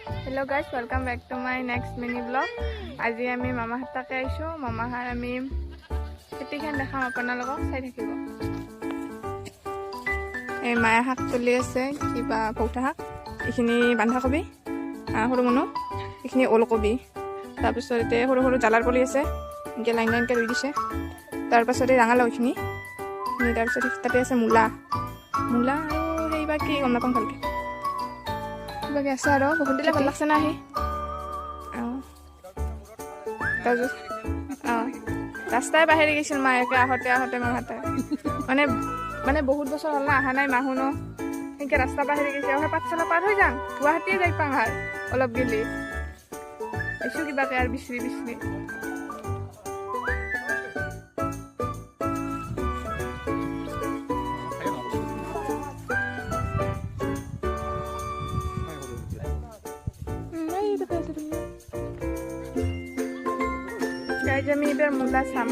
Hello guys, welcome back to my next mini vlog. আজি আমি মামাহাত তাকে আইছো। মামাহাত আমি খেতিখন দেখাম আপোনালোকক চাই থাকিব। এই মায়া শাক তুলি আছে কিবা পৌঠা শাক। এইখিনি বন্ধাকবি, সৰু মনো, এইখিনি ওলকবি। তাৰপিছত এতে সৰু সৰু জালাৰ পলি আছে। এনেকৈ লাইন লাইনকৈ ৰুই দিছে। তাৰপাছতে ৰঙালাও এইখিনি। তাৰপিছত তাতে আছে মূলা আৰু সেইবা কি গম নাপাওঁ ভালকৈ। কিবাকে আছে আৰু বহুত দিলে ভাল লাগছে না আহি। তাৰপিছত ৰাস্তাই বাহিৰে গৈছিল মায়েকে আহোঁতে মামাহঁতে মানে বহুত বছৰ হ'ল না অহা নাই মাহো ন সেনেকৈ ৰাস্তা বাহিৰে গৈছে। আৰু পাঠশালা পাৰ হৈ যাম, গুৱাহাটীয়ে যাই পাওঁ আৰু অলপ গেলি আহিছোঁ কিবাকে আৰু বিচৰি আমি এবাৰ মূলা চাম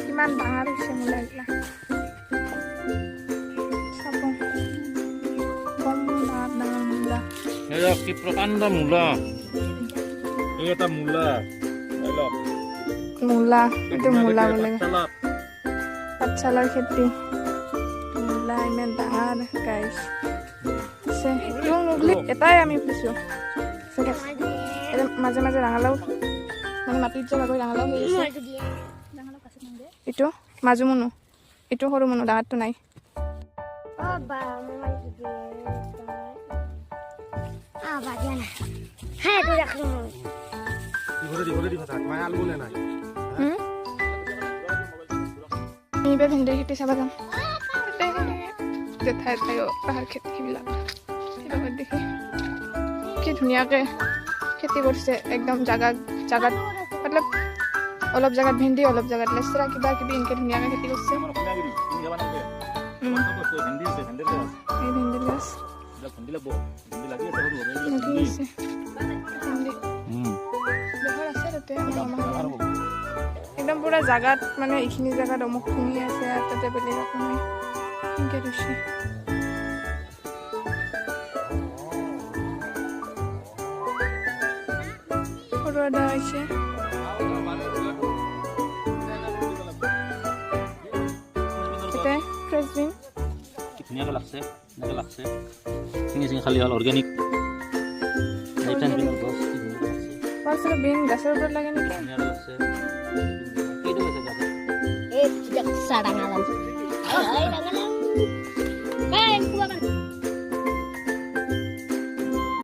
কিমান ডাঙৰ হৈছে মূলা এইগিলা চাব। কম ডাঙৰ মূলা, কি প্ৰকাণ্ড মূলা। এই এটা মূলা এইটো মূলা বোলে পাঠশালাৰ খেতি। মূলা ইমান ডাঙৰ গাইছ আছে। এটাই আমি ফুৰিছোঁ মাজে মাজে ৰঙালাও মানে মাটিত যে বাগৰি ৰঙালাও হৈ আছে। এইটো মাজু মনো, এইটো সৰু মনো, ডাঙৰটো নাই। এইবাৰ ভেন্দিৰ খেতি চাব যাম। ঠাই পাহাৰ খেতিবিলাক দেখি কি ধুনীয়াকৈ খেতি কৰিছে। একদম জাগাত মতলব অলপ জাগাত ভেন্দি, অলপ জাগাত লেচৰা, কিবা কিবি এনেকৈ ধুনীয়াকৈ খেতি কৰিছে। এই ভেন্দিৰ গাছ একদম পুৰা জাগাত মানে এইখিনি জাগাত অমুকখিনি আছে আৰু তাতে বেলেগ একো নাই এনেকৈ দিছে। সৰু আদা হৈছে। ফ্ৰেঞ্চবিন ধুনীয়াকৈ লাগছে খালি হ'ল অৰ্গেনিক বিন গাছৰ ওপৰত লাগে নেকি?